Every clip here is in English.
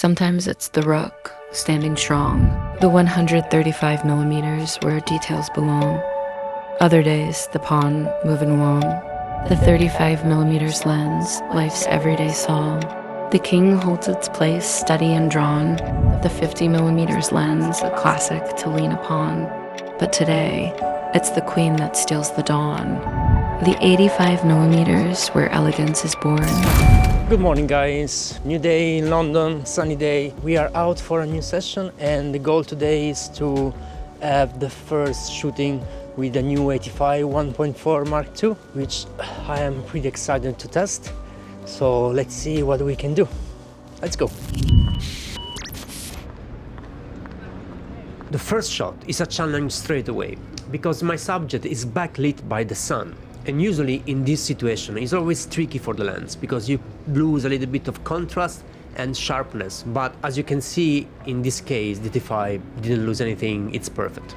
Sometimes it's the rook, standing strong, the 135 millimeters where details belong. Other days, the pawn, moving along, the 35 millimeters lens, life's everyday song. The king holds its place, steady and drawn, the 50 millimeters lens, a classic to lean upon. But today, it's the queen that steals the dawn. The 85 millimeters where elegance is born. Good morning guys, new day in London, sunny day. We are out for a new session and the goal today is to have the first shooting with the new 85 1.4 Mark II, which I am pretty excited to test. So let's see what we can do. Let's go. The first shot is a challenge straight away because my subject is backlit by the sun. And usually in this situation it's always tricky for the lens because you lose a little bit of contrast and sharpness, but as you can see in this case the 85 didn't lose anything, it's perfect.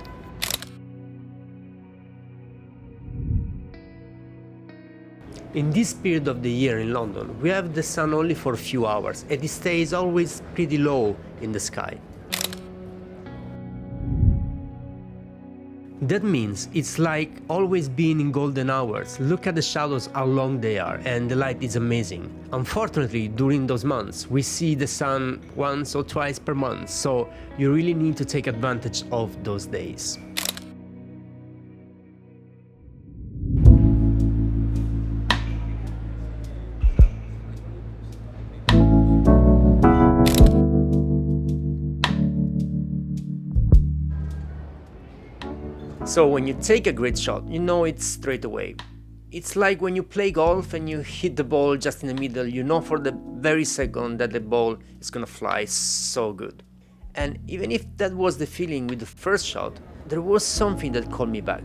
In this period of the year in London we have the sun only for a few hours and it stays always pretty low in the sky. That means it's like always being in golden hours. Look at the shadows, how long they are, and the light is amazing. Unfortunately, during those months, we see the sun once or twice per month, so you really need to take advantage of those days. So when you take a great shot, you know it straight away. It's like when you play golf and you hit the ball just in the middle, you know for the very second that the ball is gonna fly so good. And even if that was the feeling with the first shot, there was something that called me back.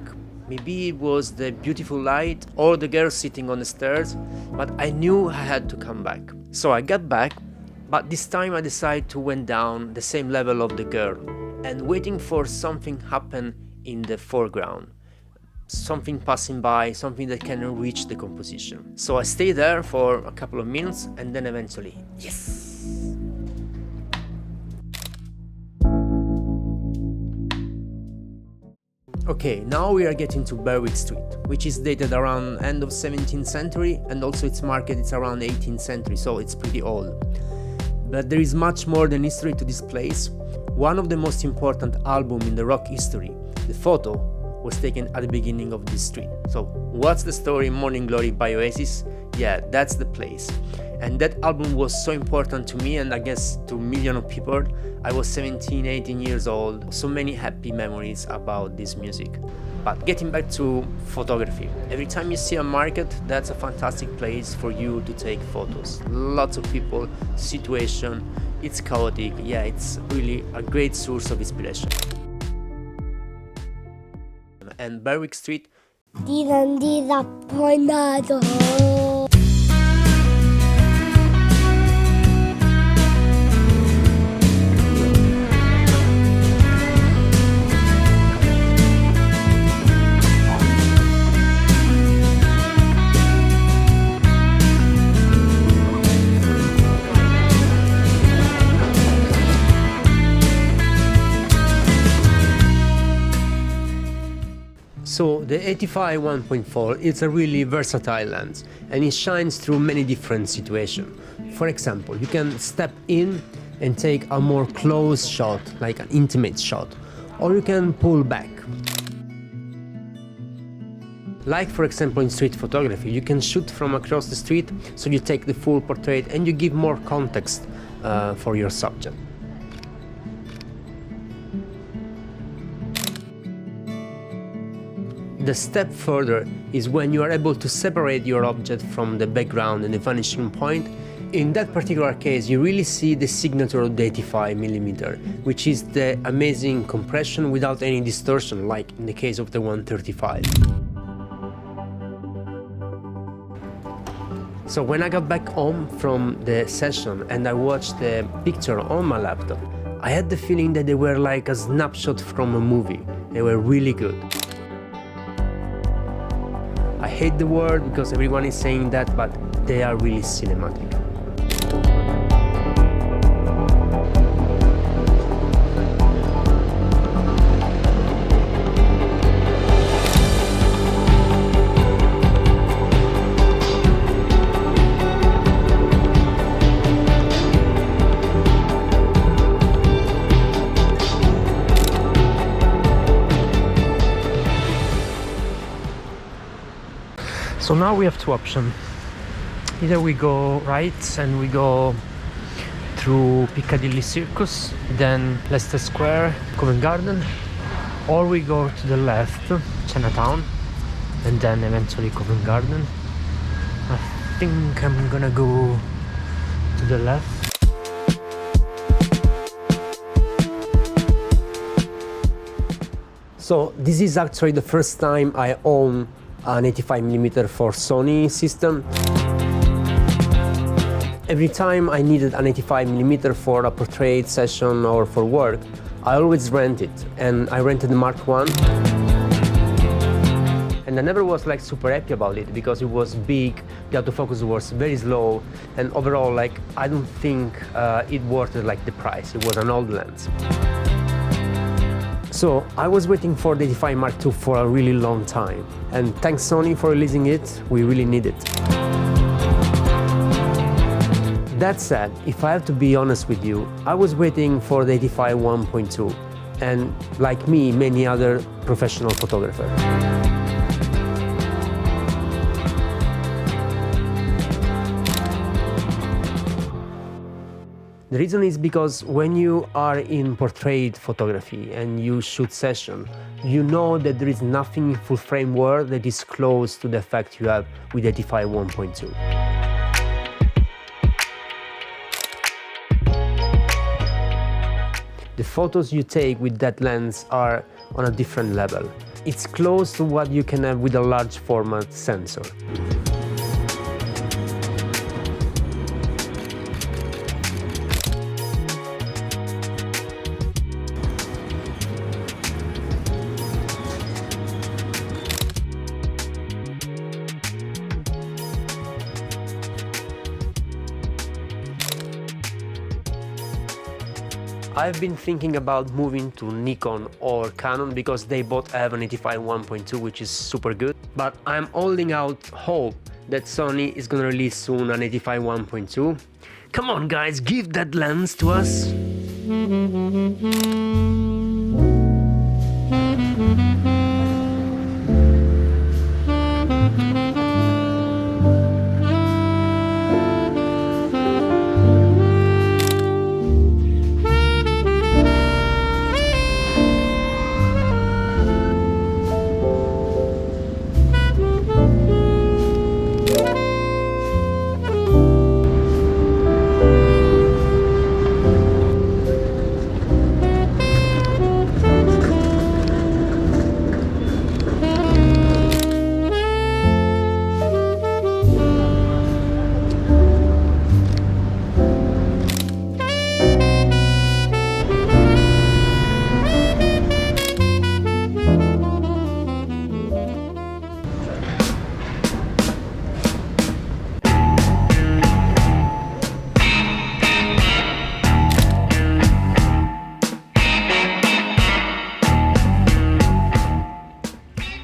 Maybe it was the beautiful light or the girl sitting on the stairs, but I knew I had to come back. So I got back, but this time I decided to went down the same level of the girl and waiting for something happen in the foreground, something passing by, something that can reach the composition. So I stayed there for a couple of minutes and then eventually, yes! Okay, now we are getting to Berwick Street, which is dated around end of 17th century and also its market is around 18th century, so it's pretty old. But there is much more than history to this place. One of the most important albums in the rock history, the photo, was taken at the beginning of this street. So what's the story Morning Glory by Oasis? Yeah, that's the place. And that album was so important to me and I guess to millions of people. I was 17, 18 years old, so many happy memories about this music. But getting back to photography, every time you see a market, that's a fantastic place for you to take photos. Lots of people, situation, it's chaotic, yeah, it's really a great source of inspiration. And Berwick Street. Disappointato. So the 85 1.4 is a really versatile lens and it shines through many different situations. For example, you can step in and take a more close shot, like an intimate shot, or you can pull back. Like for example in street photography, you can shoot from across the street, so you take the full portrait and you give more context for your subject. The step further is when you are able to separate your object from the background and the vanishing point. In that particular case, you really see the signature of the 85mm, which is the amazing compression without any distortion, like in the case of the 135. So when I got back home from the session and I watched the picture on my laptop, I had the feeling that they were like a snapshot from a movie. They were really good. I hate the word because everyone is saying that, but they are really cinematic. So now we have two options. Either we go right and we go through Piccadilly Circus, then Leicester Square, Covent Garden, or we go to the left, Chinatown, and then eventually Covent Garden. I think I'm gonna go to the left. So this is actually the first time I own an 85mm for Sony system. Every time I needed an 85mm for a portrait session or for work, I always rent it, and I rented the Mark I. And I never was like super happy about it because it was big, the autofocus was very slow, and overall like I don't think it worth like the price. It was an old lens. So I was waiting for the 85 Mark II for a really long time, and thanks Sony for releasing it, we really need it. That said, if I have to be honest with you, I was waiting for the 85 1.2, and like me, many other professional photographers. The reason is because when you are in portrait photography and you shoot session, you know that there is nothing in full frame world that is close to the effect you have with 85 1.2. The photos you take with that lens are on a different level. It's close to what you can have with a large format sensor. I've been thinking about moving to Nikon or Canon because they both have an 85 1.2, which is super good. But I'm holding out hope that Sony is gonna release soon an 85 1.2. Come on guys, give that lens to us.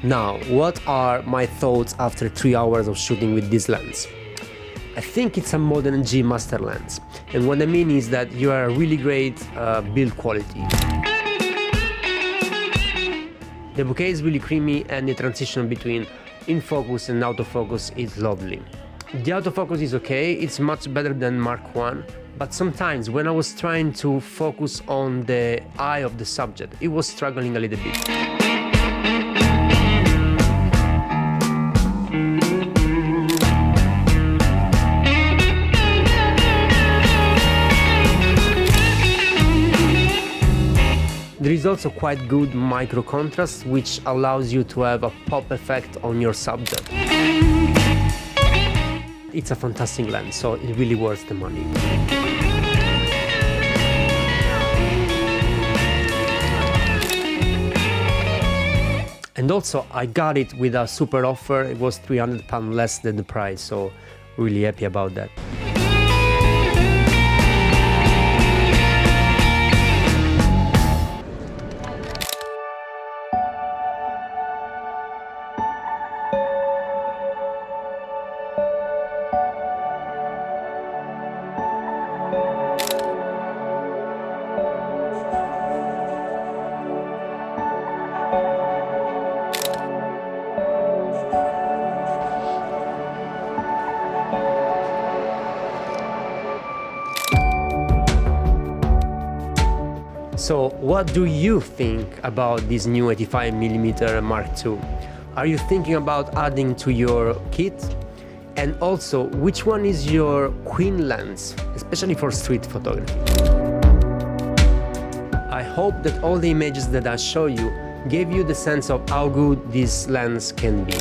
Now, what are my thoughts after 3 hours of shooting with this lens? I think it's a modern G master lens, and what I mean is that you are a really great build quality. The bokeh is really creamy, and the transition between in focus and autofocus is lovely. The autofocus is okay, it's much better than Mark I, but sometimes when I was trying to focus on the eye of the subject, it was struggling a little bit. There is also quite good micro contrast, which allows you to have a pop effect on your subject. It's a fantastic lens, so it really worth the money. And also, I got it with a super offer. It was £300 less than the price, so really happy about that. So what do you think about this new 85mm Mark II? Are you thinking about adding to your kit? And also, which one is your queen lens, especially for street photography? I hope that all the images that I show you gave you the sense of how good this lens can be.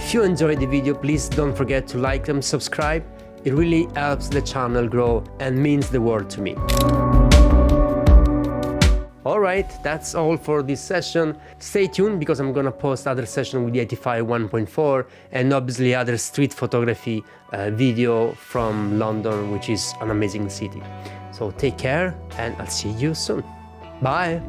If you enjoyed the video, please don't forget to like and subscribe. It really helps the channel grow and means the world to me. Alright, that's all for this session. Stay tuned because I'm gonna post other session with the 85 1.4 and obviously other street photography video from London, which is an amazing city. So take care and I'll see you soon. Bye!